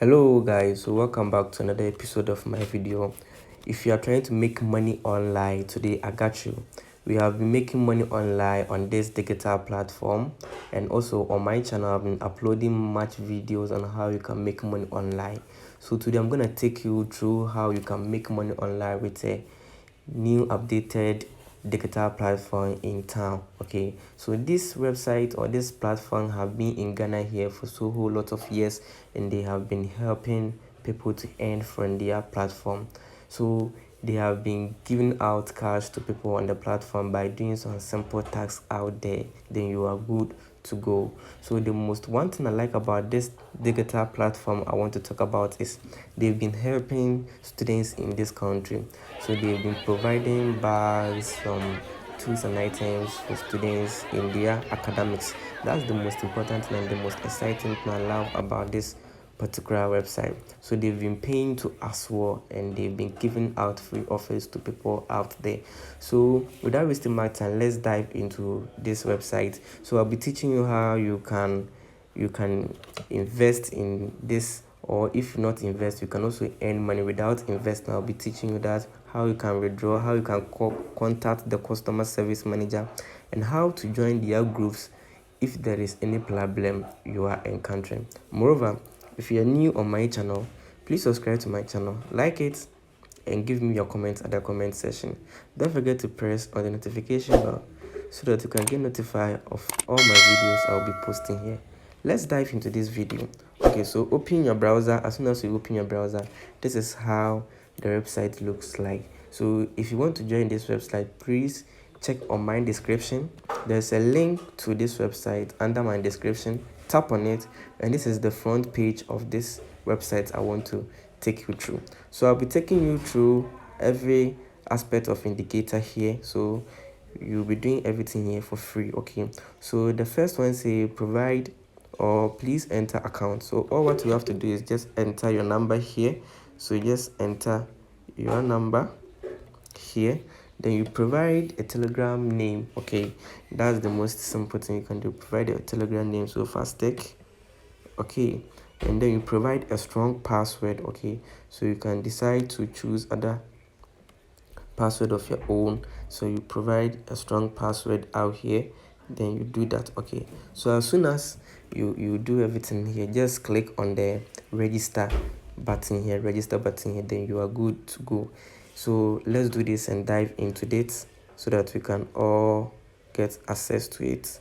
Hello guys, so welcome back to another episode of my video. If you are trying to make money online, today I got you. We have been making money online on this digital platform, and also on my channel I've been uploading much videos on how you can make money online. So today I'm gonna take you through how you can make money online with a new updated digital platform in town. Okay, so this website or this platform have been in Ghana here for so whole lot of years, and they have been helping people to earn from their platform. So they have been giving out cash to people on the platform by doing some simple tasks out there. Then you are good to go. So the most one thing I like about this digital platform I want to talk about is they've been helping students in this country. So they've been providing bags, some tools and items for students in their academics. That's the most important thing and the most exciting thing I love about this particular website. So they've been paying to us well, and they've been giving out free offers to people out there. So without wasting my time, let's dive into this website. So I'll be teaching you how you can invest in this, or if not invest, you can also earn money without investing. I'll be teaching you that, how you can withdraw, how you can contact the customer service manager, and how to join their groups if there is any problem you are encountering. Moreover, if you are new on my channel, please subscribe to my channel, like it, and give me your comments at the comment section. Don't forget to press on the notification bell so that you can get notified of all my videos I'll be posting here. Let's dive into this video. Okay, so open your browser. As soon as you open your browser, this is how the website looks like. So if you want to join this website, please check on my description. There's a link to this website under my description. Tap on it, and this is the front page of this website I want to take you through. So I'll be taking you through every aspect of indicator here, so you'll be doing everything here for free. Okay, so the first one say provide or please enter account. So all what you have to do is just enter your number here. So you just enter your number here, then you provide a telegram name. Okay, that's the most simple thing you can do. Provide a telegram name, so Fastech. Okay, and then you provide a strong password. Okay, so you can decide to choose other password of your own. So you provide a strong password out here, then you do that. Okay, so as soon as you do everything here, just click on the register button here, then you are good to go. So let's do this and dive into it so that we can all get access to it.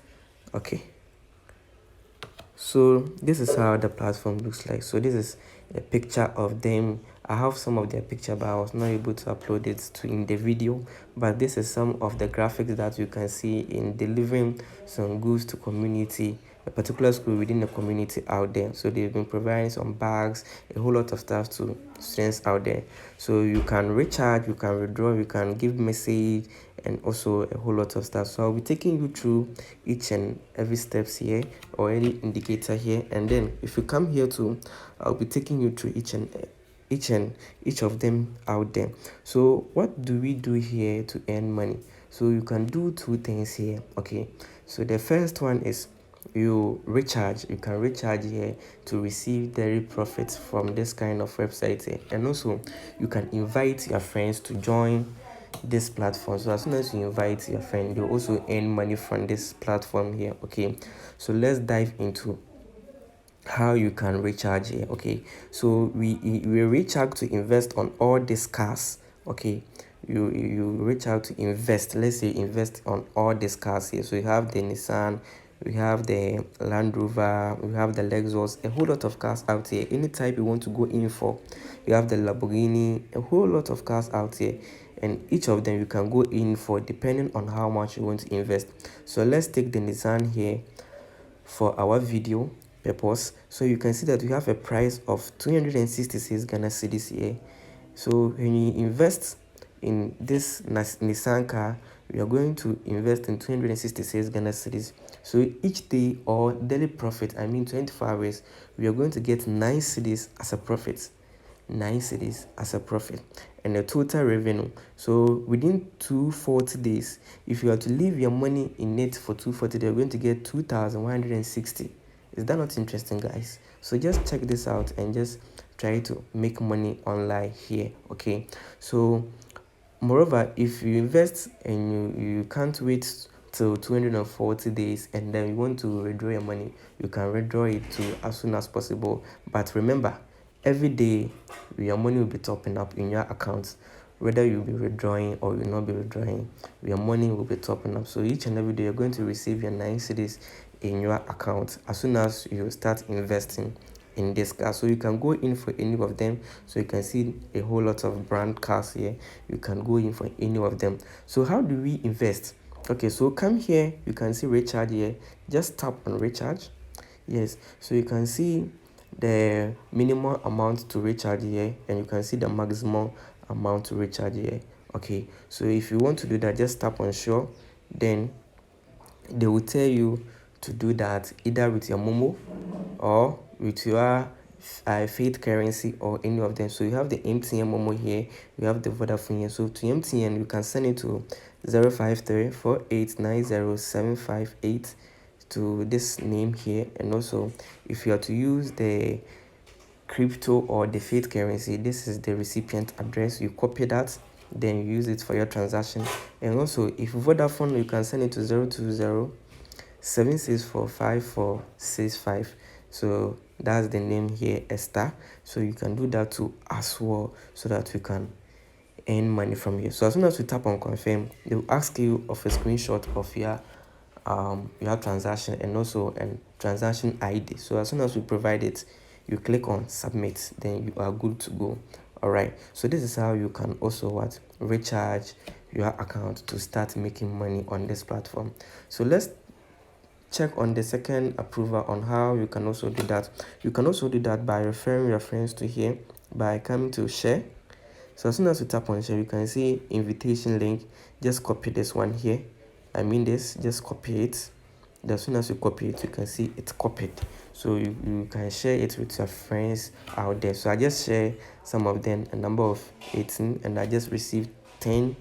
Okay, so this is how the platform looks like. So this is a picture of them. I have some of their picture, but I was not able to upload it to in the video. But this is some of the graphics that you can see in delivering some goods to community, a particular school within the community out there. So they've been providing some bags, a whole lot of stuff to students out there. So you can recharge, you can withdraw, you can give message, and also a whole lot of stuff. So I'll be taking you through each and every steps here, or any indicator here, and then if you come here too, I'll be taking you through each of them out there. So what do we do here to earn money? So you can do two things here. Okay, so the first one is you recharge. You can recharge here to receive daily profits from this kind of website here, and also you can invite your friends to join this platform. So as soon as you invite your friend, you also earn money from this platform here. Okay, so let's dive into how you can recharge here. Okay, so we reach out to invest on all these cars. Okay, you reach out to invest, let's say invest on all these cars here. So you have the Nissan, we have the Land Rover, we have the Lexus, a whole lot of cars out here. Any type you want to go in for, you have the Lamborghini, a whole lot of cars out here, and each of them you can go in for depending on how much you want to invest. So let's take the Nissan here for our video purpose. So you can see that we have a price of 266 Ghana cedis here. So when you invest in this Nissan car, we are going to invest in 266 Ghana cedis. So each day, or daily profit, I mean 24 hours, we are going to get 9 cedis as a profit. 9 cedis as a profit, and the total revenue. So within 240 days, if you are to leave your money in it for 240 days, you're going to get 2,160. Is that not interesting, guys? So just check this out and just try to make money online here. Okay, so moreover, if you invest and you can't wait till 240 days and then you want to withdraw your money, you can withdraw it to as soon as possible. But remember, every day your money will be topping up in your account. Whether you'll be withdrawing or you'll not be withdrawing, your money will be topping up. So each and every day you're going to receive your 9 cities in your account as soon as you start investing in this car. So you can go in for any of them. So you can see a whole lot of brand cars here. You can go in for any of them. So how do we invest? Okay, so come here, you can see recharge here. Just tap on recharge. Yes, so you can see the minimum amount to recharge here, and you can see the maximum amount to recharge here. Okay, so if you want to do that, just tap on sure. Then they will tell you to do that either with your Momo or with your faith currency or any of them. So you have the MTN Momo here, you have the Vodafone here. So to MTN, you can send it to 053489075 to this name here. And also, if you are to use the crypto or the faith currency, this is the recipient address. You copy that, then you use it for your transaction. And also, if Vodafone, you can send it to 02076455465. So that's the name here, Esther. So you can do that too as well, so that you can earn money from you. So as soon as you tap on confirm, they will ask you of a screenshot of your transaction and also a transaction ID. So as soon as you provide it, you click on submit, then you are good to go. All right, so this is how you can also recharge your account to start making money on this platform. So let's check on the second approval on how you can also do that. You can also do that by referring your friends to here by coming to share. So as soon as you tap on share, you can see invitation link. Just copy this one here. Just copy it. As soon as you copy it, you can see it's copied. So you can share it with your friends out there. So I just share some of them, a number of 18, and I just received 10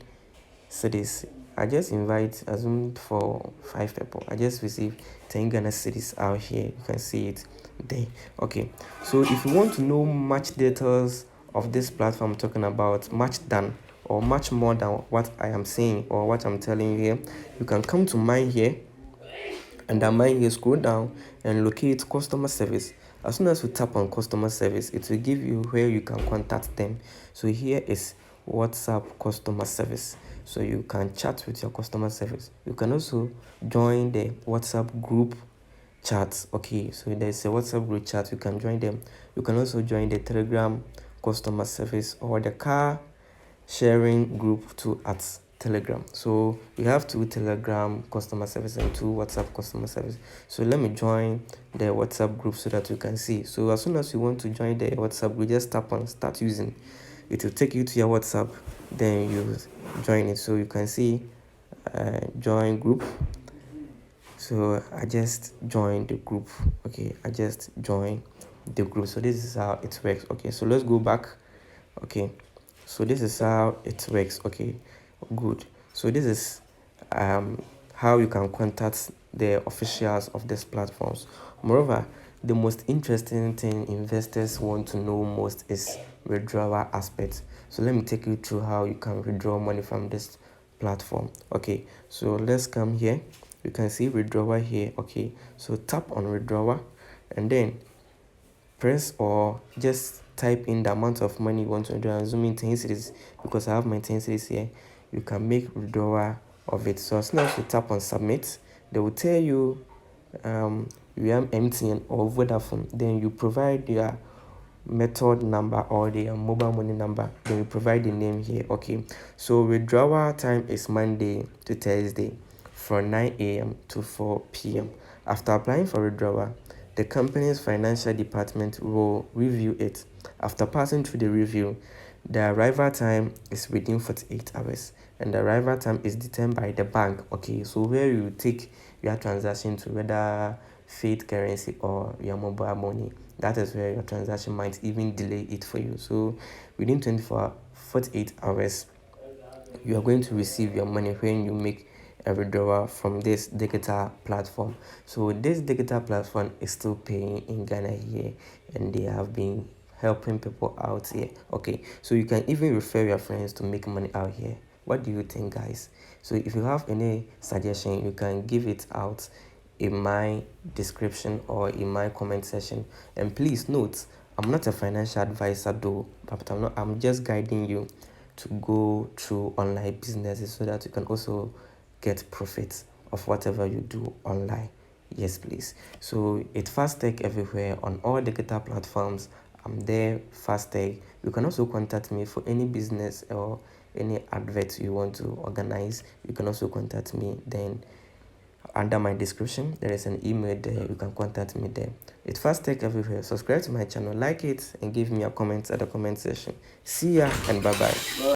cities. I just assumed for 5 people. I just received 10 Ghana cities out here. You can see it there. Okay, so if you want to know much details of this platform I'm talking about, much more than what I am saying or what I'm telling you here, you can come to mine here. And that mine here, scroll down and locate customer service. As soon as you tap on customer service, it will give you where you can contact them. So here is WhatsApp customer service. So you can chat with your customer service. You can also join the WhatsApp group chats. Okay, so there's a WhatsApp group chat. You can join them. You can also join the Telegram customer service or the car sharing group too at Telegram. So we have 2 Telegram customer service and 2 WhatsApp customer service. So let me join the WhatsApp group so that you can see. So as soon as you want to join the WhatsApp group, just tap on start using. It will take you to your WhatsApp, then you join it. So you can see join group. So I just joined the group. Okay, I just joined the group. So this is how it works. Okay, so let's go back. Okay, so this is how it works. Okay, good. So this is how you can contact the officials of these platforms. Moreover, the most interesting thing investors want to know most is withdrawal aspect. So let me take you through how you can withdraw money from this platform. Okay, so let's come here. You can see withdrawal here. Okay, so tap on withdrawal and then press or just type in the amount of money you want to withdraw. I'm zooming 10 cities because I have my 10 cities here. You can make withdrawal of it. So as soon as you tap on submit, they will tell you you have MTN or Vodafone. Then you provide your method number or the mobile money number. Then you provide the name here. Okay, so withdrawal time is Monday to Thursday from 9 a.m. to 4 p.m. After applying for withdrawal, the company's financial department will review it. After passing through the review, the arrival time is within 48 hours and the arrival time is determined by the bank. Okay, so where you take your transaction to, whether faith currency or your mobile money, that is where your transaction might even delay it for you. So within 48 hours, you are going to receive your money when you make a withdrawal from this digital platform. So this digital platform is still paying in Ghana here, and they have been helping people out here. Okay, so you can even refer your friends to make money out here. What do you think, guys? So if you have any suggestion, you can give it out in my description or in my comment section. And please note, I'm not a financial advisor though, but I'm just guiding you to go through online businesses so that you can also get profits of whatever you do online. Yes, please. So it's Fast Tech everywhere on all digital platforms. I'm there, Fast Tech. You can also contact me for any business or any adverts you want to organize. You can also contact me. Then under my description there is an email there, you can contact me there. It's Fast Tech everywhere. Subscribe to my channel, like it, and give me a comment at the comment section. See ya and bye bye.